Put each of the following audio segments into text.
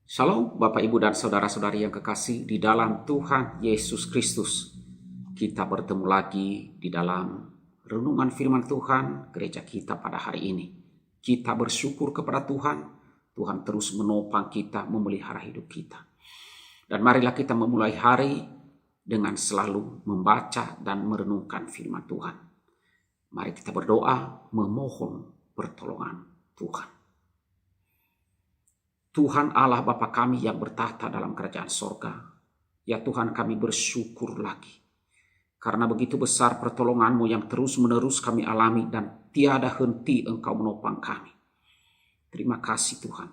Shalom Bapak Ibu dan Saudara-saudari yang kekasih di dalam Tuhan Yesus Kristus. Kita bertemu lagi di dalam renungan firman Tuhan gereja kita pada hari ini. Kita bersyukur kepada Tuhan. Tuhan terus menopang kita, memelihara hidup kita. Dan marilah kita memulai hari dengan selalu membaca dan merenungkan firman Tuhan. Mari kita berdoa memohon pertolongan Tuhan. Tuhan Allah Bapa kami yang bertahta dalam kerajaan sorga, ya Tuhan kami bersyukur lagi. Karena begitu besar pertolongan-Mu yang terus-menerus kami alami dan tiada henti Engkau menopang kami. Terima kasih Tuhan.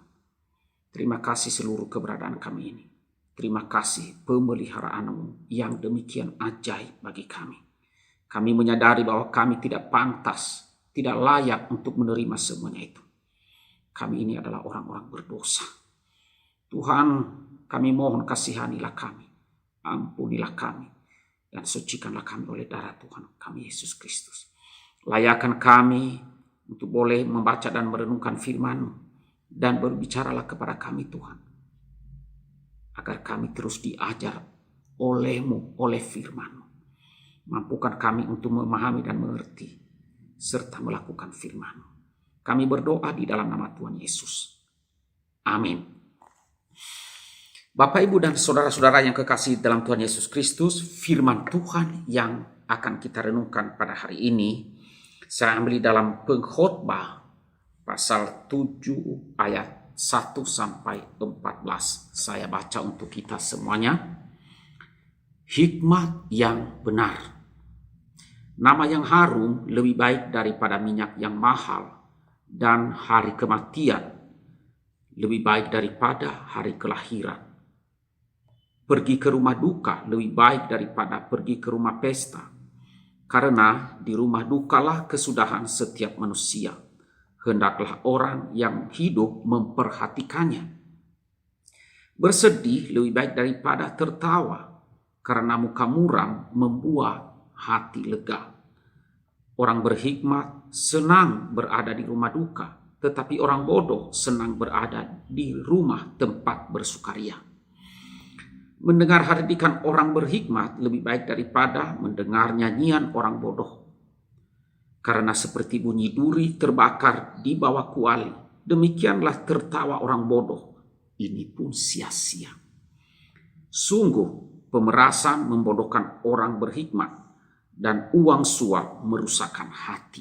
Terima kasih seluruh keberadaan kami ini. Terima kasih pemeliharaan-Mu yang demikian ajaib bagi kami. Kami menyadari bahwa kami tidak pantas, tidak layak untuk menerima semuanya itu. Kami ini adalah orang-orang berdosa. Tuhan, kami mohon kasihanilah kami. Ampunilah kami. Dan sucikanlah kami oleh darah Tuhan kami Yesus Kristus. Layakkan kami untuk boleh membaca dan merenungkan firman-Mu. Dan berbicaralah kepada kami Tuhan. Agar kami terus diajar oleh-Mu, oleh firman-Mu. Mampukan kami untuk memahami dan mengerti. Serta melakukan firman-Mu. Kami berdoa di dalam nama Tuhan Yesus. Amin. Bapak, Ibu, dan saudara-saudara yang kekasih dalam Tuhan Yesus Kristus, firman Tuhan yang akan kita renungkan pada hari ini, saya ambil dalam Pengkhotbah pasal 7 ayat 1 sampai 14. Saya baca untuk kita semuanya. Hikmat yang benar. Nama yang harum lebih baik daripada minyak yang mahal. Dan hari kematian lebih baik daripada hari kelahiran. Pergi ke rumah duka lebih baik daripada pergi ke rumah pesta. Karena di rumah dukalah kesudahan setiap manusia. Hendaklah orang yang hidup memperhatikannya. Bersedih lebih baik daripada tertawa. Karena muka muram membuat hati lega. Orang berhikmat senang berada di rumah duka, tetapi orang bodoh senang berada di rumah tempat bersukaria. Mendengar hardikan orang berhikmat lebih baik daripada mendengar nyanyian orang bodoh. Karena seperti bunyi duri terbakar di bawah kuali, demikianlah tertawa orang bodoh. Ini pun sia-sia. Sungguh pemerasan membodohkan orang berhikmat, dan uang suap merusakkan hati.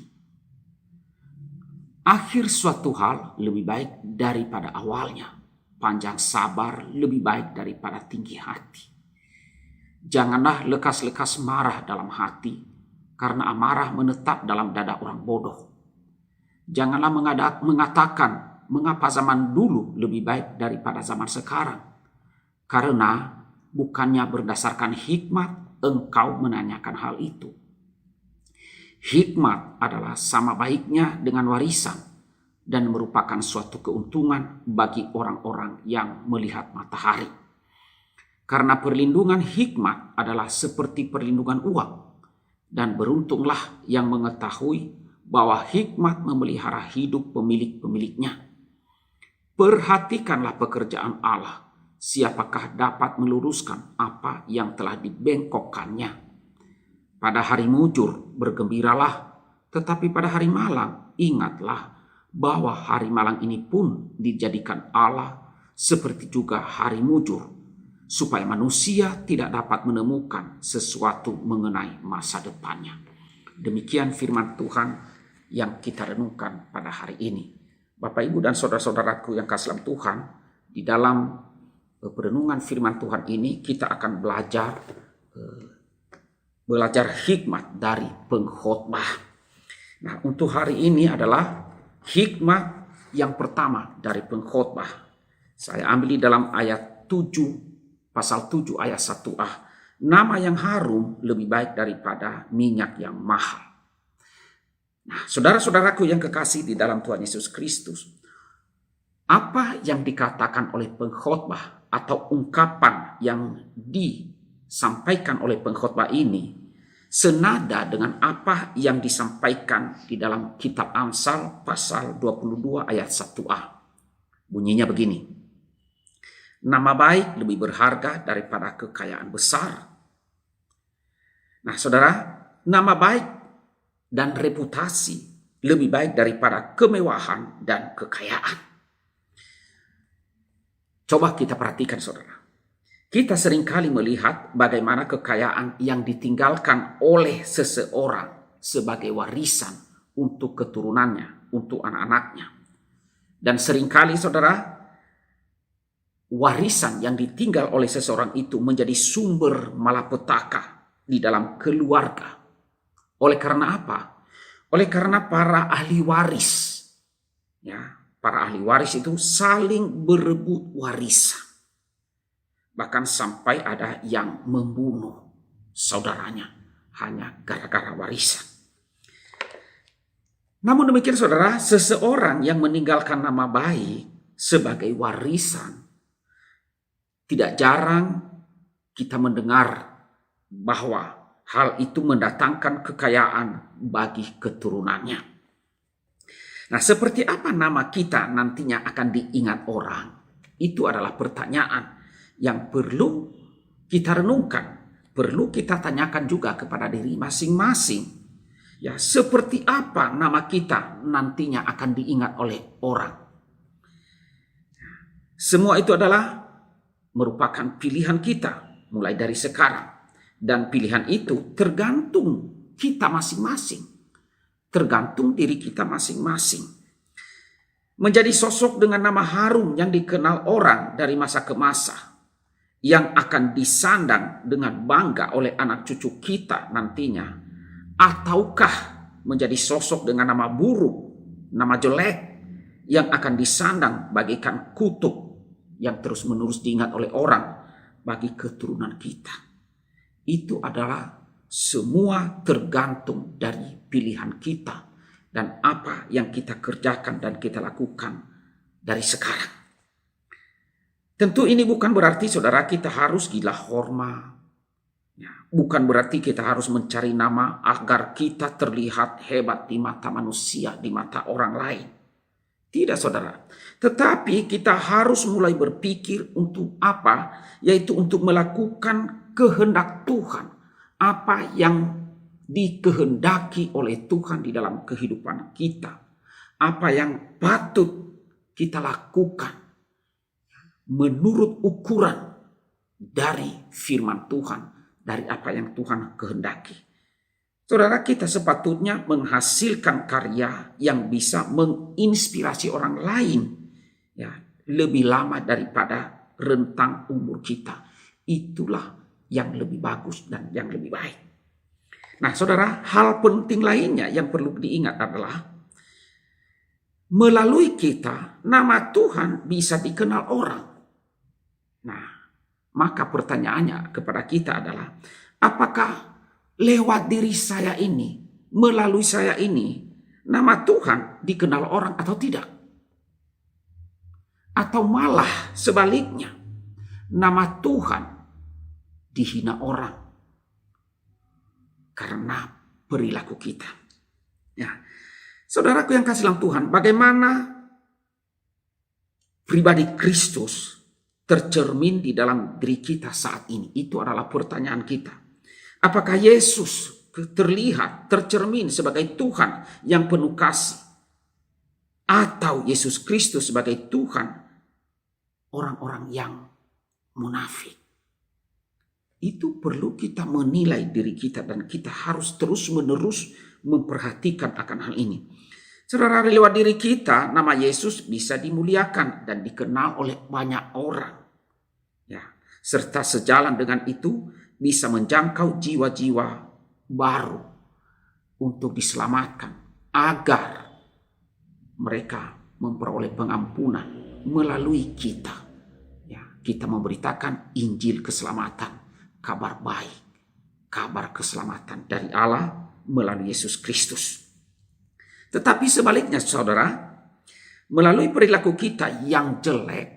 Akhir suatu hal lebih baik daripada awalnya. Panjang sabar lebih baik daripada tinggi hati. Janganlah lekas-lekas marah dalam hati, karena amarah menetap dalam dada orang bodoh. Janganlah mengatakan mengapa zaman dulu lebih baik daripada zaman sekarang. Karena bukannya berdasarkan hikmat engkau menanyakan hal itu. Hikmat adalah sama baiknya dengan warisan dan merupakan suatu keuntungan bagi orang-orang yang melihat matahari. Karena perlindungan hikmat adalah seperti perlindungan uang, dan beruntunglah yang mengetahui bahwa hikmat memelihara hidup pemilik-pemiliknya. Perhatikanlah pekerjaan Allah. Siapakah dapat meluruskan apa yang telah dibengkokkannya? Pada hari mujur bergembiralah, tetapi pada hari malang ingatlah bahwa hari malang ini pun dijadikan Allah seperti juga hari mujur, supaya manusia tidak dapat menemukan sesuatu mengenai masa depannya. Demikian firman Tuhan yang kita renungkan pada hari ini. Bapak, Ibu, dan saudara-saudaraku yang kasih dalam Tuhan, di dalam perenungan firman Tuhan ini kita akan belajar hikmat dari pengkhotbah. Nah, untuk hari ini adalah hikmat yang pertama dari pengkhotbah. Saya ambil di dalam ayat 7, pasal 7 ayat 1a. Nama yang harum lebih baik daripada minyak yang mahal. Nah, saudara-saudaraku yang kekasih di dalam Tuhan Yesus Kristus, apa yang dikatakan oleh pengkhotbah atau ungkapan yang disampaikan oleh pengkhotbah ini senada dengan apa yang disampaikan di dalam kitab Amsal pasal 22 ayat 1a. Bunyinya begini. Nama baik lebih berharga daripada kekayaan besar. Nah, saudara, nama baik dan reputasi lebih baik daripada kemewahan dan kekayaan. Coba kita perhatikan, saudara. Kita seringkali melihat bagaimana kekayaan yang ditinggalkan oleh seseorang sebagai warisan untuk keturunannya, untuk anak-anaknya. Dan seringkali, saudara, warisan yang ditinggal oleh seseorang itu menjadi sumber malapetaka di dalam keluarga. Oleh karena apa? Oleh karena para ahli waris, ya, para ahli waris itu saling berebut warisan. Bahkan sampai ada yang membunuh saudaranya hanya gara-gara warisan. Namun demikian, saudara, seseorang yang meninggalkan nama baik sebagai warisan, tidak jarang kita mendengar bahwa hal itu mendatangkan kekayaan bagi keturunannya. Nah, seperti apa nama kita nantinya akan diingat orang? Itu adalah pertanyaan yang perlu kita renungkan, perlu kita tanyakan juga kepada diri masing-masing. Ya, seperti apa nama kita nantinya akan diingat oleh orang? Semua itu adalah merupakan pilihan kita mulai dari sekarang. Dan pilihan itu tergantung kita masing-masing. Tergantung diri kita masing-masing. Menjadi sosok dengan nama harum yang dikenal orang dari masa ke masa, yang akan disandang dengan bangga oleh anak cucu kita nantinya, ataukah menjadi sosok dengan nama buruk, nama jelek, yang akan disandang bagaikan kutuk yang terus-menerus diingat oleh orang bagi keturunan kita. Itu adalah semua tergantung dari pilihan kita dan apa yang kita kerjakan dan kita lakukan dari sekarang. Tentu ini bukan berarti, saudara, kita harus gila hormat. Ya, bukan berarti kita harus mencari nama agar kita terlihat hebat di mata manusia, di mata orang lain. Tidak, saudara. Tetapi kita harus mulai berpikir untuk apa? Yaitu untuk melakukan kehendak Tuhan. Apa yang dikehendaki oleh Tuhan di dalam kehidupan kita. Apa yang patut kita lakukan menurut ukuran dari firman Tuhan. Dari apa yang Tuhan kehendaki. Saudara, kita sepatutnya menghasilkan karya yang bisa menginspirasi orang lain, ya, lebih lama daripada rentang umur kita. Itulah yang lebih bagus dan yang lebih baik. Nah, saudara, hal penting lainnya yang perlu diingat adalah melalui kita nama Tuhan bisa dikenal orang. Nah, maka pertanyaannya kepada kita adalah, apakah lewat diri saya ini, melalui saya ini, nama Tuhan dikenal orang atau tidak? Atau malah sebaliknya, nama Tuhan dihina orang karena perilaku kita. Ya, saudaraku yang kasih dalam Tuhan, bagaimana pribadi Kristus tercermin di dalam diri kita saat ini? Itu adalah pertanyaan kita. Apakah Yesus terlihat, tercermin sebagai Tuhan yang penuh kasih? Atau Yesus Kristus sebagai Tuhan orang-orang yang munafik? Itu perlu kita menilai diri kita dan kita harus terus-menerus memperhatikan akan hal ini. Saudara, lewat diri kita, nama Yesus bisa dimuliakan dan dikenal oleh banyak orang. Ya, serta sejalan dengan itu, bisa menjangkau jiwa-jiwa baru untuk diselamatkan agar mereka memperoleh pengampunan melalui kita. Ya, kita memberitakan Injil keselamatan, kabar baik, kabar keselamatan dari Allah melalui Yesus Kristus. Tetapi sebaliknya, saudara, melalui perilaku kita yang jelek,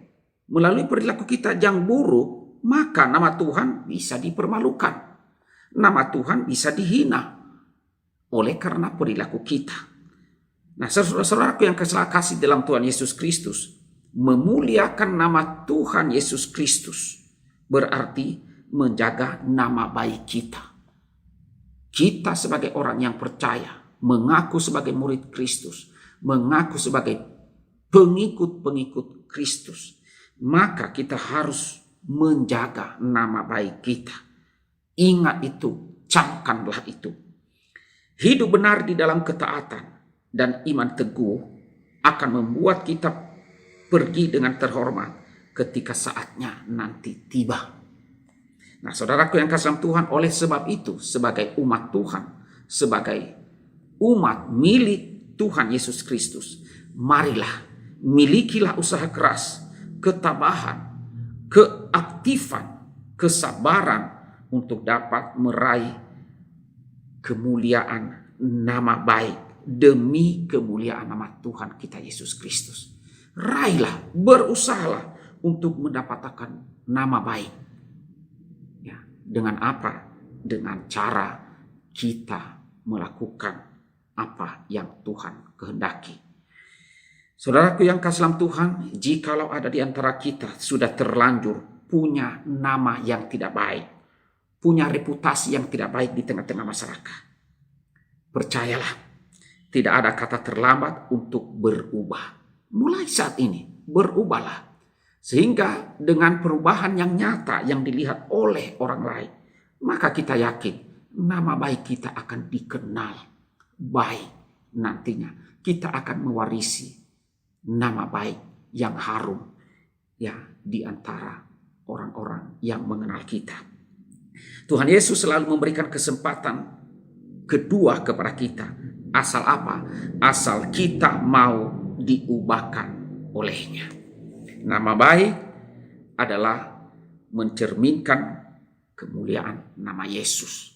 melalui perilaku kita yang buruk, maka nama Tuhan bisa dipermalukan. Nama Tuhan bisa dihina oleh karena perilaku kita. Nah, saudara-saudaraku yang kasih dalam Tuhan Yesus Kristus, Memuliakan nama Tuhan Yesus Kristus berarti menjaga nama baik kita. Kita sebagai orang yang percaya, mengaku sebagai murid Kristus, mengaku sebagai pengikut-pengikut Kristus, maka kita harus menjaga nama baik kita. Ingat itu, camkanlah itu. Hidup benar di dalam ketaatan dan iman teguh akan membuat kita pergi dengan terhormat ketika saatnya nanti tiba. Nah, saudaraku yang kasih Tuhan, oleh sebab itu sebagai umat Tuhan, sebagai umat milik Tuhan Yesus Kristus, marilah milikilah usaha keras, ketabahan, keaktifan, kesabaran untuk dapat meraih kemuliaan nama baik demi kemuliaan nama Tuhan kita Yesus Kristus. Raihlah, berusahalah untuk mendapatkan nama baik. Ya, dengan apa? Dengan cara kita melakukan apa yang Tuhan kehendaki. Saudaraku yang kasih dalam Tuhan, jikalau ada di antara kita sudah terlanjur punya nama yang tidak baik, punya reputasi yang tidak baik di tengah-tengah masyarakat, percayalah, tidak ada kata terlambat untuk berubah. Mulai saat ini, berubahlah. Sehingga dengan perubahan yang nyata yang dilihat oleh orang lain, maka kita yakin nama baik kita akan dikenal baik nantinya. Kita akan mewarisi nama baik yang harum ya di antara orang-orang yang mengenal kita. Tuhan Yesus selalu memberikan kesempatan kedua kepada kita. Asal apa? Asal kita mau diubahkan olehnya. Nama baik adalah mencerminkan kemuliaan nama Yesus.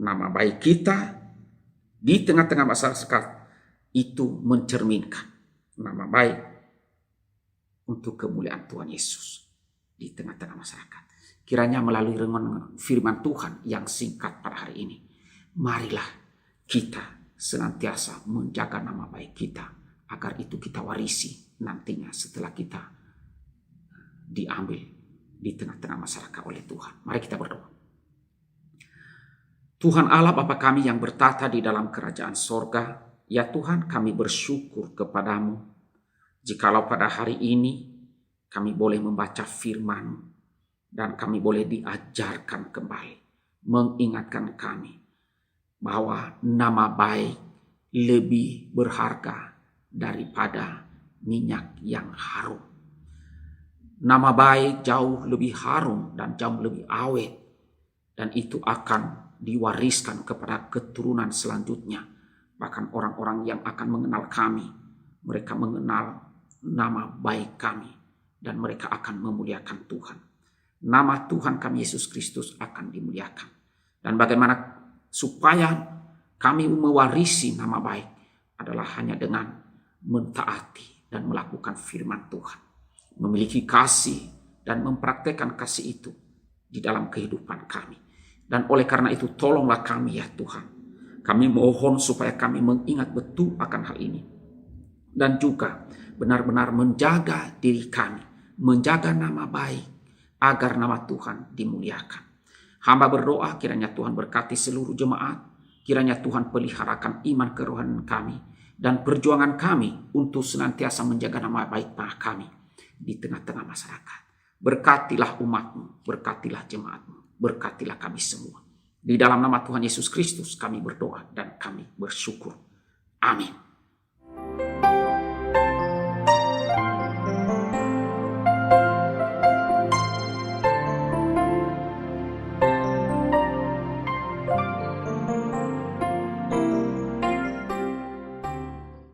Nama baik kita di tengah-tengah masyarakat itu mencerminkan nama baik untuk kemuliaan Tuhan Yesus di tengah-tengah masyarakat. Kiranya melalui renungan firman Tuhan yang singkat pada hari ini, marilah kita senantiasa menjaga nama baik kita, agar itu kita warisi nantinya setelah kita diambil di tengah-tengah masyarakat oleh Tuhan. Mari kita berdoa. Tuhan Allah Bapa kami yang bertata di dalam kerajaan sorga, ya Tuhan, kami bersyukur kepadamu jikalau pada hari ini kami boleh membaca firman dan kami boleh diajarkan kembali, mengingatkan kami bahwa nama baik lebih berharga daripada minyak yang harum. Nama baik jauh lebih harum dan jauh lebih awet, dan itu akan diwariskan kepada keturunan selanjutnya. Bahkan orang-orang yang akan mengenal kami, mereka mengenal nama baik kami dan mereka akan memuliakan Tuhan. Nama Tuhan kami Yesus Kristus akan dimuliakan. Dan bagaimana supaya kami mewarisi nama baik adalah hanya dengan mentaati dan melakukan firman Tuhan. Memiliki kasih dan mempraktekkan kasih itu di dalam kehidupan kami. Dan oleh karena itu tolonglah kami ya Tuhan. Kami mohon supaya kami mengingat betul akan hal ini. Dan juga benar-benar menjaga diri kami. Menjaga nama baik agar nama Tuhan dimuliakan. Hamba berdoa kiranya Tuhan berkati seluruh jemaat. Kiranya Tuhan peliharakan iman kerohanian kami. Dan perjuangan kami untuk senantiasa menjaga nama baik kami di tengah-tengah masyarakat. Berkatilah umatmu, berkatilah jemaatmu, berkatilah kami semua. Di dalam nama Tuhan Yesus Kristus kami berdoa dan kami bersyukur. Amin.